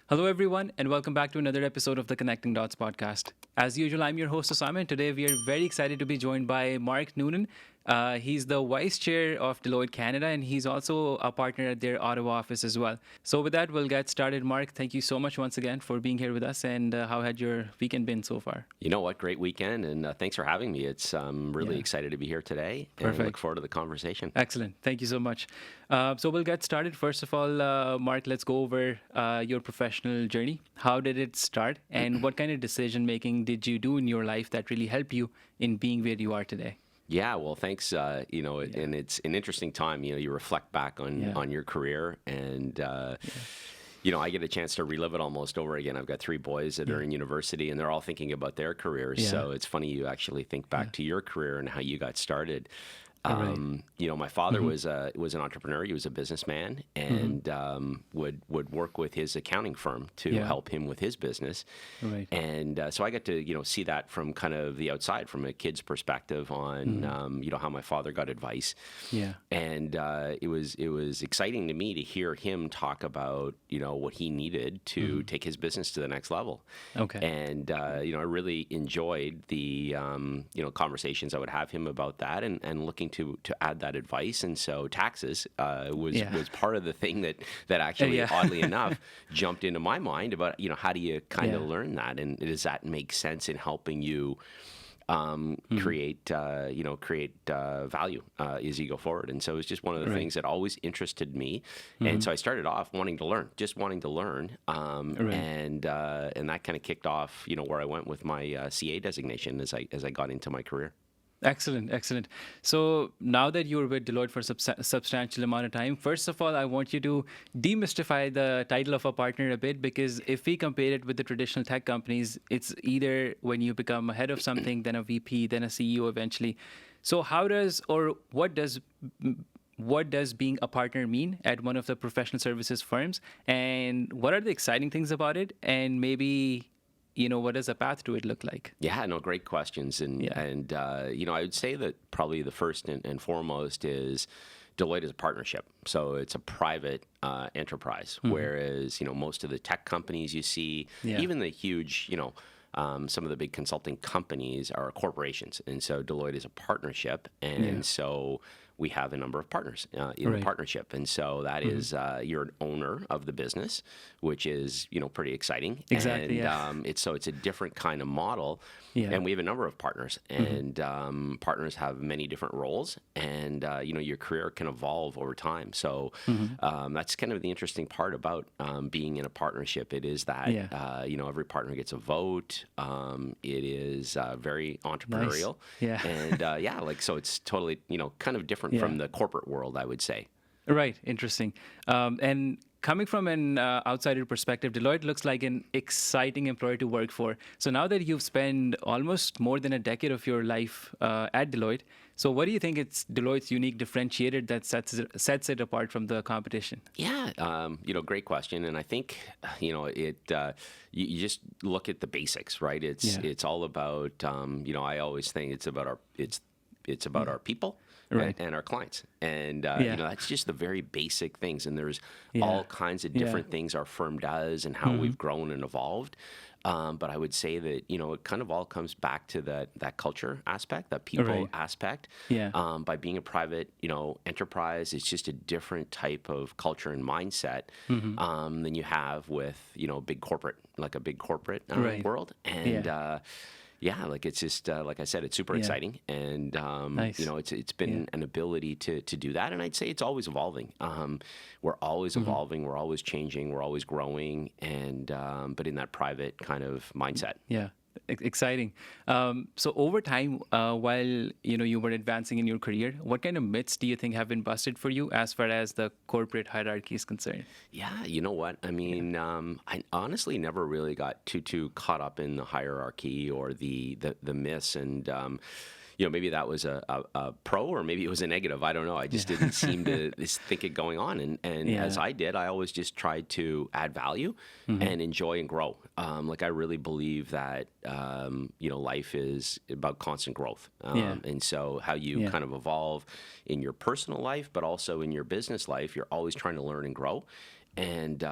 Hello, everyone, and welcome back to another episode of the Connecting Dots podcast. As usual, I'm your host, Usama, and today we are very excited to be joined by Mark Noonan. He's the vice chair of Deloitte Canada, and he's also a partner at their Ottawa office as well. So, with that, we'll get started. Mark, thank you so much once again for being here with us. And how had your weekend been so far? You know what? Great weekend, and thanks for having me. It's really excited to be here today, and Perfect. look forward to the conversation. Excellent. Thank you so much. So we'll get started. First of all, Mark, let's go over your professional journey. How did it start, and what kind of decision making did you do in your life that really helped you in being where you are today? Yeah, well, thanks. And it's an interesting time. You reflect back on your career, and I get a chance to relive it almost over again. I've got three boys that are in university, and they're all thinking about their careers. Yeah. So it's funny you actually think back to your career and how you got started. Right. My father was an entrepreneur. He was a businessman, and would work with his accounting firm to help him with his business. Right. And so I got to see that from kind of the outside, from a kid's perspective on how my father got advice. Yeah. And it was exciting to me to hear him talk about what he needed to take his business to the next level. Okay. And I really enjoyed the conversations I would have him about that, and looking to add that advice. And so taxes was part of the thing that actually, oddly enough, jumped into my mind about how do you kind of learn that, and does that make sense in helping you create value as you go forward. And so it's just one of the things that always interested me. And so I started off wanting to learn, and that kind of kicked off where I went with my CA designation as I got into my career. Excellent. So now that you're with Deloitte for a substantial amount of time, first of all, I want you to demystify the title of a partner a bit, because if we compare it with the traditional tech companies, it's either when you become a head of something, then a VP, then a CEO eventually. So what does being a partner mean at one of the professional services firms, and what are the exciting things about it, and maybe what does a path to it look like? Yeah, no, great questions. And I would say that probably the first and foremost is Deloitte is a partnership. So it's a private enterprise, whereas, most of the tech companies you see, even the huge, some of the big consulting companies are corporations. And so Deloitte is a partnership. And so we have a number of partners in the partnership. And so that is, you're an owner of the business, which is, pretty exciting. Exactly. And it's a different kind of model. Yeah. And we have a number of partners, and partners have many different roles, and your career can evolve over time. So that's kind of the interesting part about being in a partnership. It is that every partner gets a vote. It is very entrepreneurial. Nice. Yeah. And so it's totally kind of different from the corporate world, I would say. Right. Interesting. And coming from an outsider perspective, Deloitte looks like an exciting employer to work for. So now that you've spent almost more than a decade of your life at Deloitte, so what do you think it's Deloitte's unique differentiator that sets it apart from the competition? Yeah, great question. And I think, you just look at the basics, right? It's all about, I always think it's about our people. Right. And our clients. And, that's just the very basic things. And there's all kinds of different things our firm does and how we've grown and evolved. But I would say that, it kind of all comes back to that culture aspect, that people aspect. Yeah. By being a private, enterprise, it's just a different type of culture and mindset than you have with, big corporate, like a big corporate world. And, it's just like I said, it's super exciting, and Nice. It's been an ability to do that, and I'd say it's always evolving. We're always evolving, we're always changing, we're always growing, and but in that private kind of mindset. Yeah. Exciting. So over time, while you were advancing in your career, what kind of myths do you think have been busted for you as far as the corporate hierarchy is concerned? Yeah, you know what? I mean, I honestly never really got too caught up in the hierarchy or the myths, and maybe that was a pro, or maybe it was a negative. I don't know. I just didn't seem to think it going on. And as I did, I always just tried to add value and enjoy and grow. I really believe that, life is about constant growth. And so how you kind of evolve in your personal life, but also in your business life, you're always trying to learn and grow. And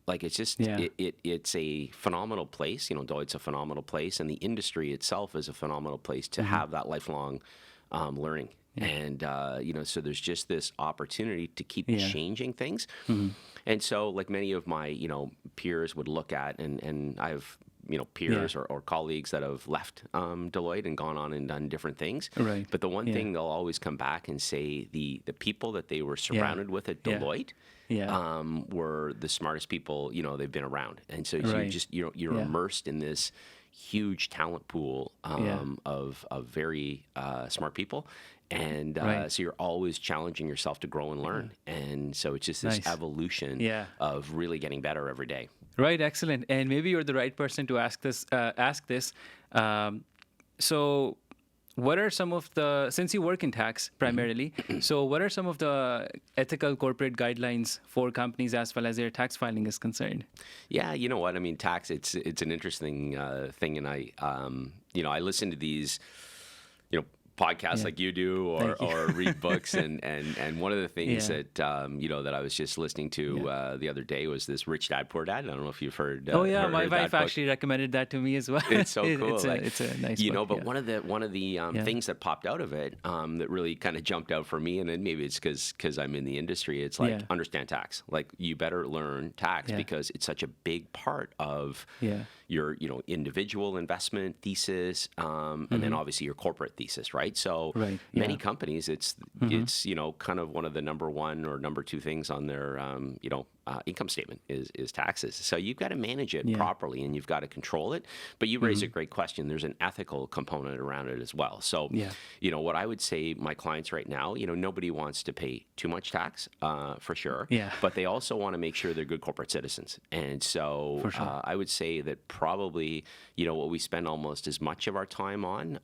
like it's just it's a phenomenal place. Deloitte's a phenomenal place, and the industry itself is a phenomenal place to have that lifelong learning. And so there's just this opportunity to keep changing things. And so, like many of my peers would look at, and I have peers or colleagues that have left Deloitte and gone on and done different things. Right. But the one thing they'll always come back and say, the people that they were surrounded with at Deloitte were the smartest people they've been around. And so you're immersed in this huge talent pool of very smart people. And so you're always challenging yourself to grow and learn. And so it's just this evolution of really getting better every day. Right, excellent. And maybe you're the right person to ask this. So what are some of the, since you work in tax primarily, so what are some of the ethical corporate guidelines for companies as well as their tax filing is concerned? Yeah, you know what? I mean, tax, it's an interesting thing. And I listen to these, podcasts like you do, or read books, and one of the things that that I was just listening to the other day was this Rich Dad Poor Dad. I don't know if you've heard. My wife actually recommended that to me as well. It's so cool. It's a nice book. But one of the things that popped out of it that really kind of jumped out for me, and then maybe it's because I'm in the industry. It's like understand tax. Like you better learn tax because it's such a big part of your individual investment thesis, and then obviously your corporate thesis, right? So many companies, it's kind of one of the number one or number two things on their income statement is taxes. So you've got to manage it properly, and you've got to control it. But you raise a great question. There's an ethical component around it as well. So what I would say my clients right now, nobody wants to pay too much tax for sure. But they also want to make sure they're good corporate citizens. And so I would say that probably what we spend almost as much of our time on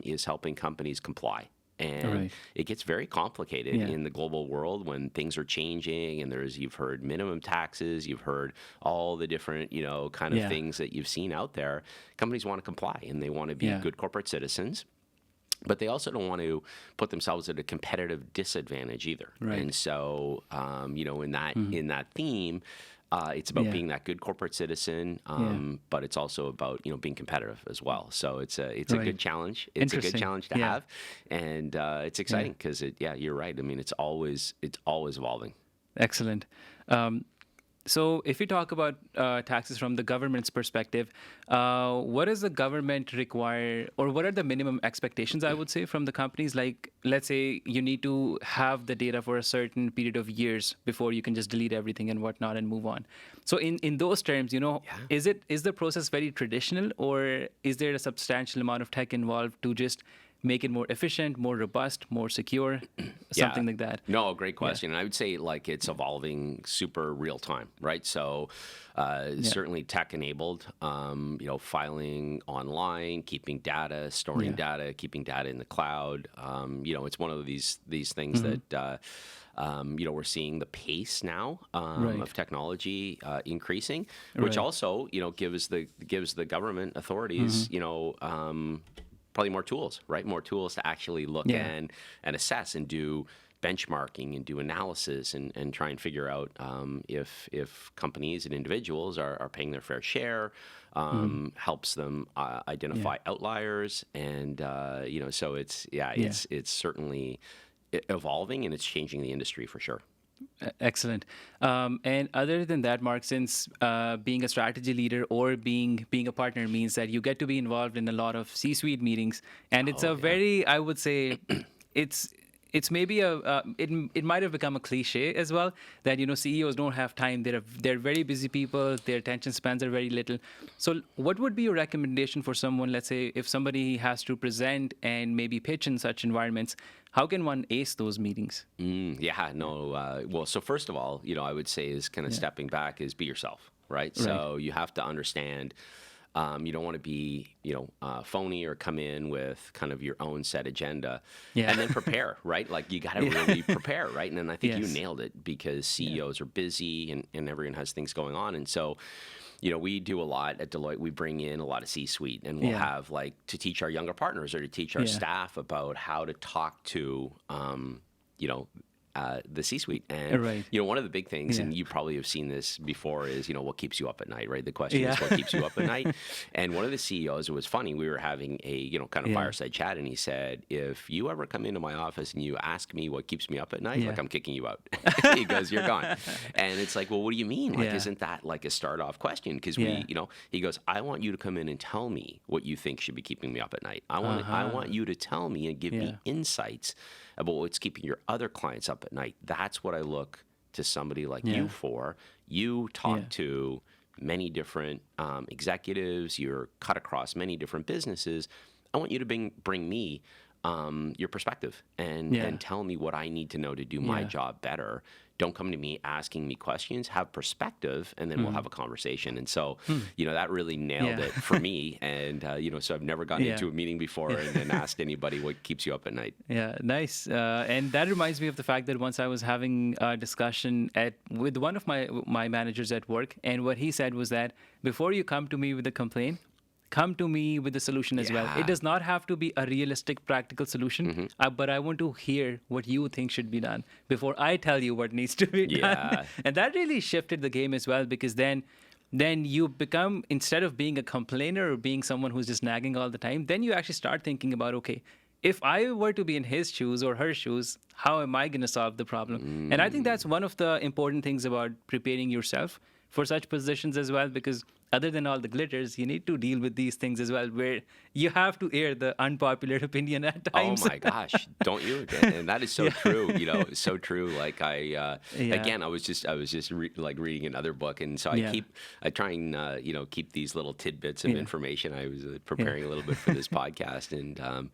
is helping companies comply. And it gets very complicated in the global world when things are changing, and you've heard minimum taxes, you've heard all the different, kind of things that you've seen out there. Companies want to comply, and they want to be good corporate citizens. But they also don't want to put themselves at a competitive disadvantage either. And so, in that theme, it's about being that good corporate citizen, but it's also about being competitive as well. So it's a good challenge. It's a good challenge to have, and it's exciting because you're right. I mean, it's always evolving. Excellent. So if you talk about taxes from the government's perspective, what does the government require, or what are the minimum expectations, I would say, from the companies? Like, let's say you need to have the data for a certain period of years before you can just delete everything and whatnot and move on. So in those terms, is the process very traditional, or is there a substantial amount of tech involved to just make it more efficient, more robust, more secure, something like that? No, great question. And I would say like it's evolving super real time, right? So certainly tech enabled, filing online, keeping data, storing data, keeping data in the cloud. It's one of these things that we're seing the pace now of technology increasing, which also gives the government authorities probably more tools, right? More tools to actually look and assess and do benchmarking and do analysis and try and figure out if companies and individuals are paying their fair share, helps them identify outliers, and so it's certainly evolving, and it's changing the industry for sure. Excellent. And other than that, Mark, since being a strategy leader or being a partner means that you get to be involved in a lot of C-suite meetings, and it's very, I would say, it's maybe it might have become a cliche as well that CEOs don't have time. They're very busy people. Their attention spans are very little. So what would be your recommendation for someone? Let's say if somebody has to present and maybe pitch in such environments, how can one ace those meetings? Well, so first of all, I would say is kind of stepping back is be yourself, right? So you have to understand. You don't want to be, phony or come in with kind of your own set agenda and then prepare, right? Like you got to really prepare, right? And then I think you nailed it because CEOs are busy and everyone has things going on. And so, we do a lot at Deloitte. We bring in a lot of C-suite, and we'll have to teach our younger partners or to teach our staff about how to talk to, the C-suite. And Right. one of the big things, Yeah. and you probably have seen this before, is what keeps you up at night, right? The question Yeah. is what keeps you up at night. And one of the CEOs, it was funny. We were having a kind of Yeah. fireside chat, and he said, "If you ever come into my office and you ask me what keeps me up at night, Yeah. like I'm kicking you out." He goes, "You're gone." And it's like, well, what do you mean? Like, Yeah. isn't that like a start off question? Because Yeah. he goes, "I want you to come in and tell me what you think should be keeping me up at night. I want you to tell me and give me Yeah. insights about what's keeping your other clients up at night. That's what I look to somebody like you for. You talk to many different executives. You're cut across many different businesses. I want you to bring me your perspective and tell me what I need to know to do my job better. Don't come to me asking me questions. Have perspective, and then we'll have a conversation." And so, that really nailed it for me. And so I've never gone into a meeting before and then asked anybody what keeps you up at night. Yeah, nice. And that reminds me of the fact that once I was having a discussion with one of my managers at work, and what he said was that before you come to me with a complaint, come to me with a solution as well. It does not have to be a realistic, practical solution, but I want to hear what you think should be done before I tell you what needs to be done. And that really shifted the game as well, because then you become, instead of being a complainer or being someone who's just nagging all the time, then you actually start thinking about, okay, if I were to be in his shoes or her shoes, how am I going to solve the problem? And I think that's one of the important things about preparing yourself for such positions as well, because other than all the glitters, you need to deal with these things as well, where you have to air the unpopular opinion at times. Oh my gosh, don't you? And that is so true. It's so true. Like again, I was just reading another book, and so I try and keep these little tidbits of information. I was preparing a little bit for this podcast, and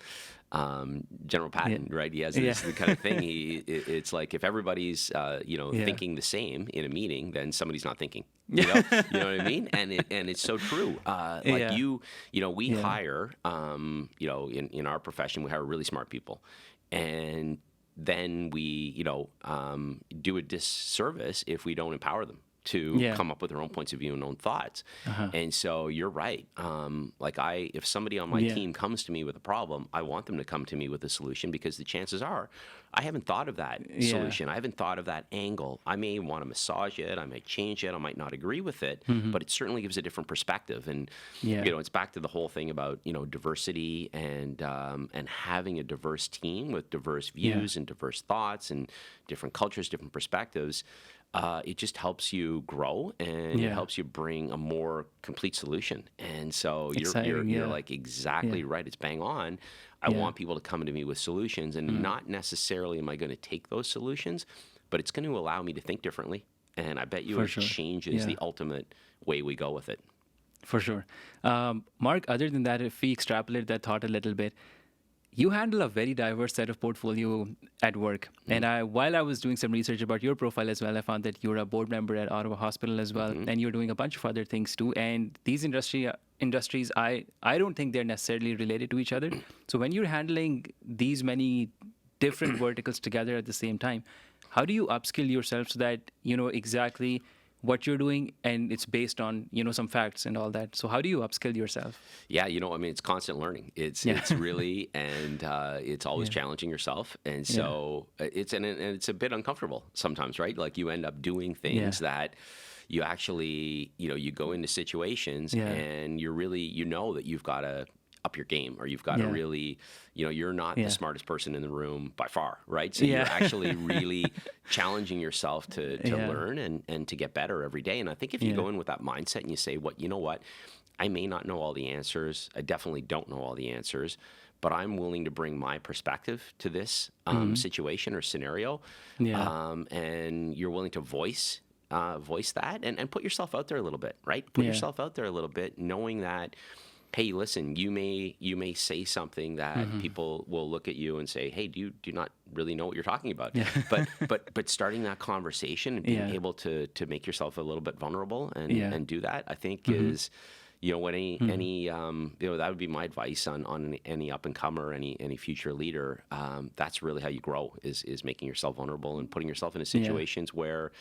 General Patton, right? He has this kind of thing. It's like if everybody's thinking the same in a meeting, then somebody's not thinking. You know what I mean? And it's so true. We hire in our profession, we hire really smart people, and then we do a disservice if we don't empower them to come up with their own points of view and own thoughts. And so you're right. If somebody on my team comes to me with a problem, I want them to come to me with a solution, because the chances are I haven't thought of that solution. I haven't thought of that angle. I may want to massage it. I might change it. I might not agree with it, but it certainly gives a different perspective. And, it's back to the whole thing about, diversity and having a diverse team with diverse views and diverse thoughts and different cultures, different perspectives. It just helps you grow, and it helps you bring a more complete solution. And so you're like exactly right. It's bang on. I want people to come to me with solutions, and not necessarily am I going to take those solutions, but it's going to allow me to think differently. And I bet you it changes the ultimate way we go with it. For sure. Mark, other than that, if we extrapolate that thought a little bit, you handle a very diverse set of portfolio at work. And while I was doing some research about your profile as well, I found that you're a board member at Ottawa Hospital as well, and you're doing a bunch of other things too. And these industries, I don't think they're necessarily related to each other. So when you're handling these many different verticals together at the same time, how do you upskill yourself so that you know exactly what you're doing, and it's based on some facts and all that? So how do you upskill yourself? Yeah, it's constant learning. It's really, and it's always challenging yourself, and so it's a bit uncomfortable sometimes, right? Like you end up doing things that you actually you go into situations and you're really that you've got to up your game, or you've got to really, you're not the smartest person in the room by far, right? So you're actually really challenging yourself to learn and to get better every day. And I think if you go in with that mindset and you say, what, I may not know all the answers. I definitely don't know all the answers, but I'm willing to bring my perspective to this situation or scenario. And you're willing to voice that and put yourself out there a little bit, right? Put yourself out there a little bit, knowing that, hey, listen, you may say something that people will look at you and say, hey, do you not really know what you're talking about? But starting that conversation and being able to make yourself a little bit vulnerable and do that, I think is, when any that would be my advice on any up and comer, any future leader. That's really how you grow, is making yourself vulnerable and putting yourself into situations where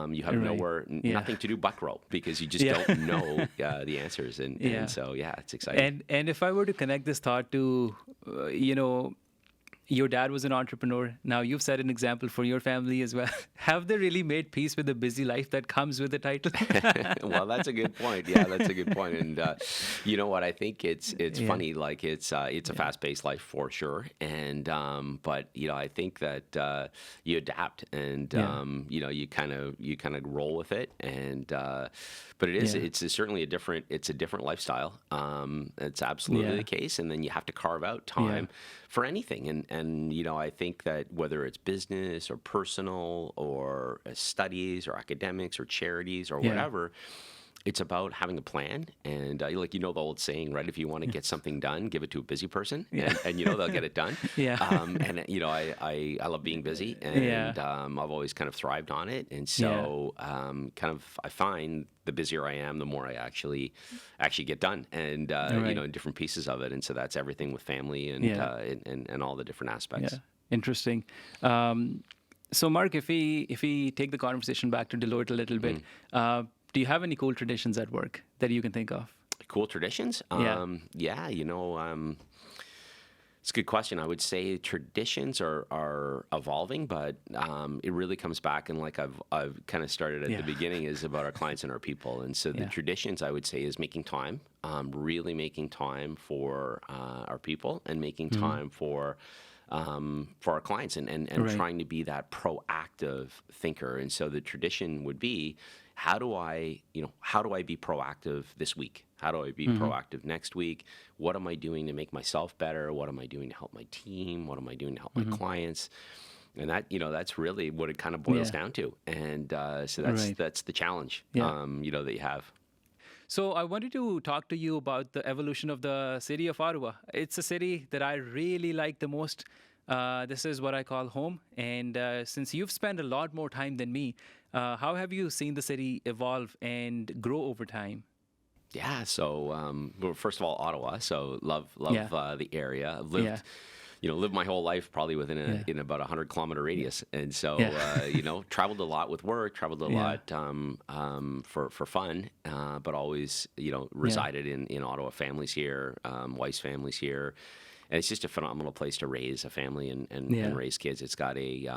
you have nothing to do but grow, because you just don't know the answers. And so, it's exciting. And if I were to connect this thought to, your dad was an entrepreneur. Now you've set an example for your family as well. Have they really made peace with the busy life that comes with the title? Well, that's a good point. Yeah, that's a good point. And you know what? I think it's Yeah. funny. Like it's a fast-paced life for sure. And but I think that you adapt, and Yeah. you kind of roll with it. And but Yeah. it's certainly a different lifestyle. It's absolutely Yeah. the case. And then you have to carve out Yeah. time for anything. And I think that whether it's business or personal or studies or academics or charities or Yeah. whatever, it's about having a plan. And like the old saying, right? If you want to get something done, give it to a busy person, Yeah. and they'll get it done. Yeah. And I love being busy, Yeah. and I've always kind of thrived on it. And so I find the busier I am, the more I actually get done, and Right. in different pieces of it. And so that's everything with family and Yeah. and all the different aspects. Yeah, interesting. So, Mark, if we take the conversation back to Deloitte a little bit, do you have any cool traditions at work that you can think of? Cool traditions? Yeah. Yeah, it's a good question. I would say traditions are evolving, but it really comes back, and like I've kind of started at Yeah. the beginning, is about our clients and our people. And so the Yeah. traditions, I would say, is making time, really making time for our people, and making time for our clients, and Right. trying to be that proactive thinker. And so the tradition would be, how do I be proactive this week? How do I be proactive next week? What am I doing to make myself better? What am I doing to help my team? What am I doing to help my clients? And that's really what it kind of boils Yeah. down to. And so Right. that's the challenge, Yeah. that you have. So I wanted to talk to you about the evolution of the city of Ottawa. It's a city that I really like the most. This is what I call home. And since you've spent a lot more time than me, how have you seen the city evolve and grow over time? Yeah. So, well, first of all, Ottawa. So love Yeah. the area. I've Yeah. lived my whole life probably within Yeah. in about 100-kilometer radius. And so, Yeah. traveled a lot with work, traveled a Yeah. lot for fun, but always, resided in Ottawa. Families here, wife's families here. And it's just a phenomenal place to raise a family Yeah. and raise kids. It's got a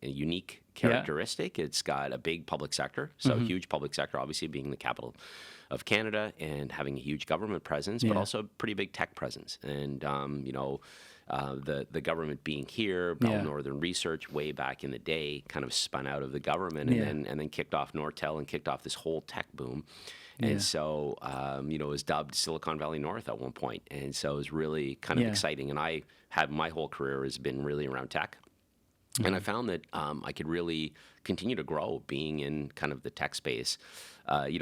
unique characteristic. It's got a big public sector, so huge public sector, obviously being the capital of Canada and having a huge government presence, but Yeah. also a pretty big tech presence. And the government being here, Bell Yeah. Northern Research, way back in the day, kind of spun out of the government, Yeah. and then kicked off Nortel and kicked off this whole tech boom. Yeah. And so, it was dubbed Silicon Valley North at one point. And so it was really kind of Yeah. exciting. And my whole career has been really around tech. And I found that I could really continue to grow being in kind of the tech space,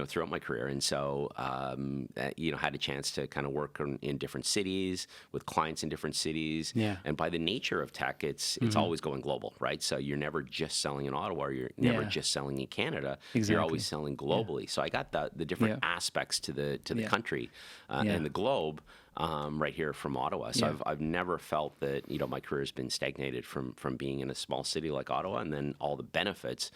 throughout my career. And so, had a chance to kind of work in different cities with clients in different cities. Yeah. And by the nature of tech, it's always going global, right? So you're never just selling in Ottawa, or you're never Yeah. just selling in Canada. Exactly. You're always selling globally. So I got the different aspects to the Yeah. country Yeah. and the globe. Right here from Ottawa. So Yeah. I've never felt that, my career has been stagnated from being in a small city like Ottawa, and then all the benefits.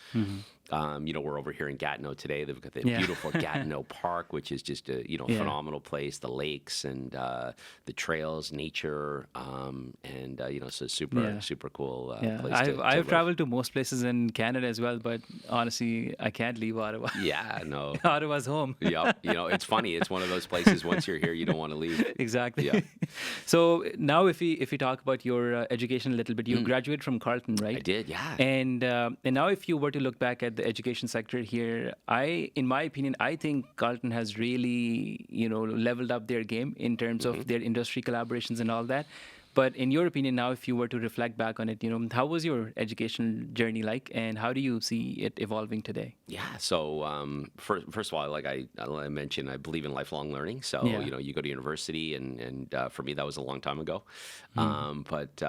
We're over here in Gatineau today. They've got the Yeah. beautiful Gatineau Park, which is just a Yeah. phenomenal place. The lakes and the trails, nature, and so super cool Yeah, place I've to I've live. traveled to most places in Canada as well, but honestly, I can't leave Ottawa. Yeah, no. Ottawa's home. Yep. It's funny. It's one of those places. Once you're here, you don't want to leave. Exactly. Yeah. So now, if we talk about your education a little bit, you graduated from Carleton, right? I did. Yeah. And now, if you were to look back at the education sector here, in my opinion, I think Carleton has really, leveled up their game in terms of their industry collaborations and all that. But in your opinion, now, if you were to reflect back on it, how was your education journey like, and how do you see it evolving today? Yeah. So first of all, like I mentioned, I believe in lifelong learning. So Yeah. you go to university, and for me that was a long time ago. But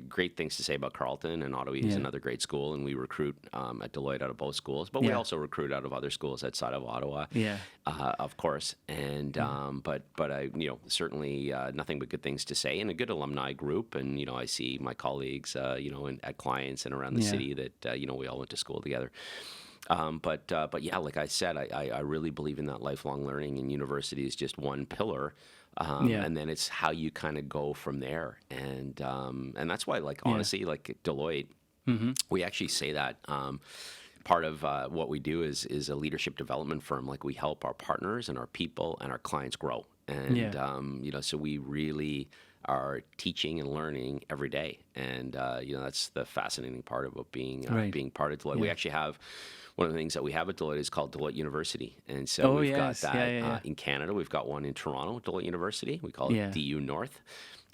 great things to say about Carleton, and Ottawa is Yeah. another great school, and we recruit at Deloitte out of both schools, but we Yeah. also recruit out of other schools outside of Ottawa. Yeah. Of course. And but I certainly nothing but good things to say, and a good alumni group. And I see my colleagues at clients and around the Yeah. city that we all went to school together. But yeah, like I said, I really believe in that lifelong learning, and university is just one pillar Yeah. And then it's how you kind of go from there. And that's why, like, honestly, like Deloitte, we actually say that part of what we do is a leadership development firm. Like, we help our partners and our people and our clients grow. And, Yeah. so we really are teaching and learning every day. And, that's the fascinating part about Right. being part of Deloitte. We Yeah. actually have one of the things that we have at Deloitte is called Deloitte University. And so Oh, we've got yes. Yeah, that yeah, yeah. in Canada. We've got one in Toronto, Deloitte University. We call it Yeah. DU North.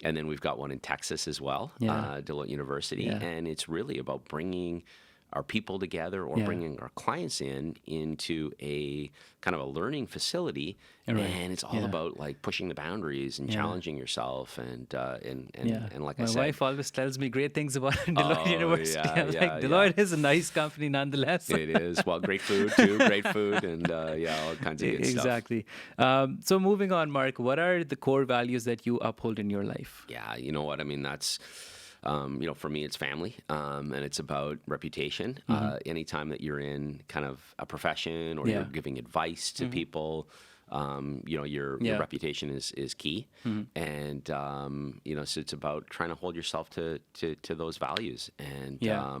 And then we've got one in Texas as well, Yeah. Deloitte University. Yeah. And it's really about bringing our people together or Yeah. bringing our clients into a kind of a learning facility. Right. And it's all Yeah. about like pushing the boundaries and Yeah. challenging yourself. And Yeah. like I My said, wife always tells me great things about Deloitte oh, University. yeah, I'm yeah, like, yeah. Deloitte is a nice company nonetheless. It is. Well, great food too, great food, and all kinds of good stuff. Exactly. So moving on, Mark, what are the core values that you uphold in your life? Yeah, you know what? I mean, that's, for me, it's family, and it's about reputation. Anytime that you're in kind of a profession or Yeah. you're giving advice to people, your Yeah. reputation is key. And, so it's about trying to hold yourself to those values. And, Yeah.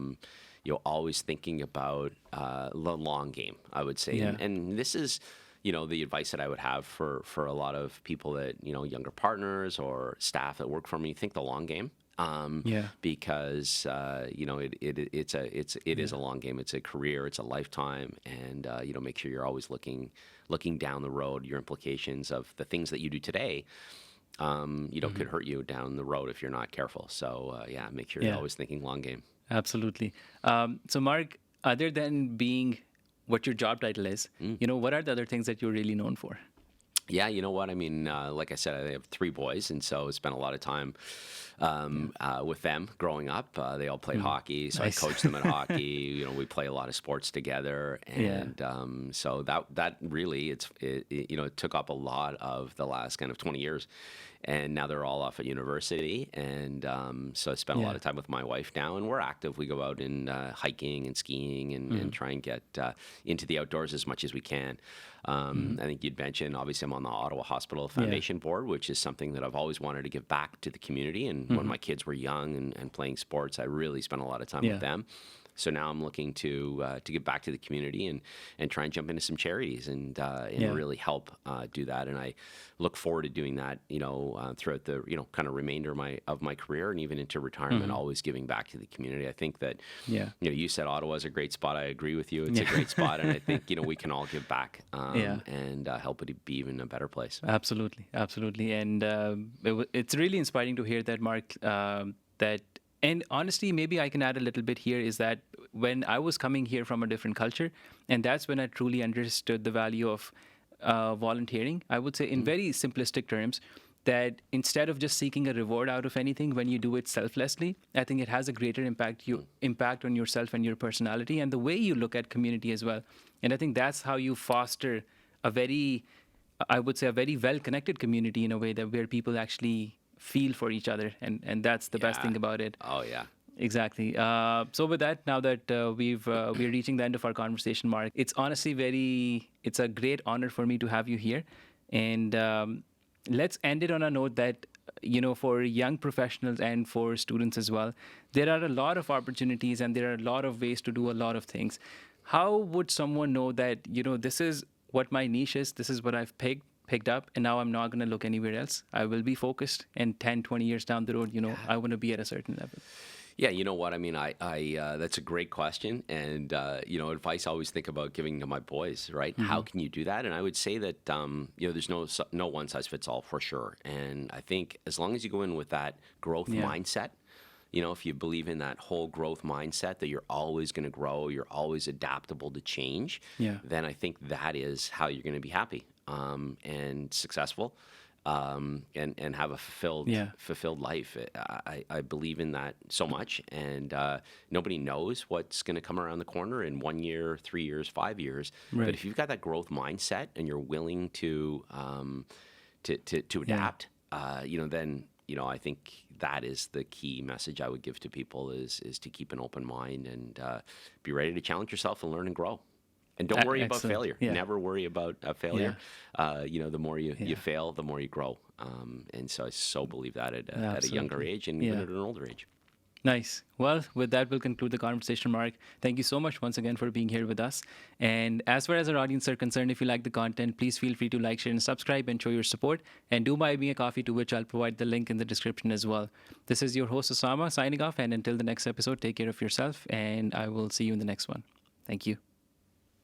always thinking about the long game, I would say. Yeah. And this is, the advice that I would have for a lot of people that, younger partners or staff that work for me, think the long game. Yeah. Because it is a long game. It's a career. It's a lifetime, and make sure you're always looking down the road. Your implications of the things that you do today, could hurt you down the road if you're not careful. So make sure you're Yeah. always thinking long game. Absolutely. So, Mark, other than being what your job title is, what are the other things that you're really known for? Yeah, you know what? I mean, like I said, I have 3 boys, and so I spent a lot of time with them growing up. They all played hockey, so Nice. I coached them at hockey. We play a lot of sports together, and so that really it took up a lot of the last kind of 20 years. And now they're all off at university, and so I spend a lot of time with my wife now, and we're active. We go out and hiking and skiing and try and get into the outdoors as much as we can. I think you'd mentioned, obviously, I'm on the Ottawa Hospital Foundation Board, which is something that I've always wanted to give back to the community. And when my kids were young and playing sports, I really spent a lot of time with them. So now I'm looking to give back to the community and try and jump into some charities and really help do that. And I look forward to doing that, throughout the kind of remainder of my career and even into retirement. Always giving back to the community. I think that you said Ottawa is a great spot. I agree with you. It's a great spot, and I think we can all give back and help it be even a better place. Absolutely, absolutely, and it's really inspiring to hear that, Mark. And honestly, maybe I can add a little bit here is that when I was coming here from a different culture, and that's when I truly understood the value of volunteering, I would say in very simplistic terms, that instead of just seeking a reward out of anything, when you do it selflessly, I think it has a greater impact on yourself and your personality and the way you look at community as well. And I think that's how you foster a very well-connected community in a way that where people actually feel for each other, and that's the best thing about it. Oh yeah. Exactly. So with that, now that we're reaching the end of our conversation, Mark, it's honestly it's a great honor for me to have you here, and let's end it on a note that for young professionals and for students as well, there are a lot of opportunities and there are a lot of ways to do a lot of things. How would someone know that this is what my niche is, this is what I've picked up, and now I'm not going to look anywhere else? I will be focused, and 10, 20 years down the road, I want to be at a certain level. Yeah, you know what? I mean, I that's a great question, and advice I always think about giving to my boys, right? How can you do that? And I would say that there's no one size fits all for sure. And I think as long as you go in with that growth mindset, if you believe in that whole growth mindset that you're always going to grow, you're always adaptable to change, then I think that is how you're going to be happy and successful. And have a fulfilled life. I believe in that so much, and nobody knows what's going to come around the corner in 1 year, 3 years, 5 years. Right. But if you've got that growth mindset and you're willing to adapt, then I think that is the key message I would give to people is to keep an open mind and be ready to challenge yourself and learn and grow. And don't worry about failure. Yeah. Never worry about failure. The more you fail, the more you grow. And so I so believe that at a younger Absolutely. age and even Yeah. at an older age. Nice. Well, with that, we'll conclude the conversation, Mark. Thank you so much once again for being here with us. And as far as our audience are concerned, if you like the content, please feel free to like, share, and subscribe and show your support. And do buy me a coffee, to which I'll provide the link in the description as well. This is your host, Usama, signing off. And until the next episode, take care of yourself. And I will see you in the next one. Thank you.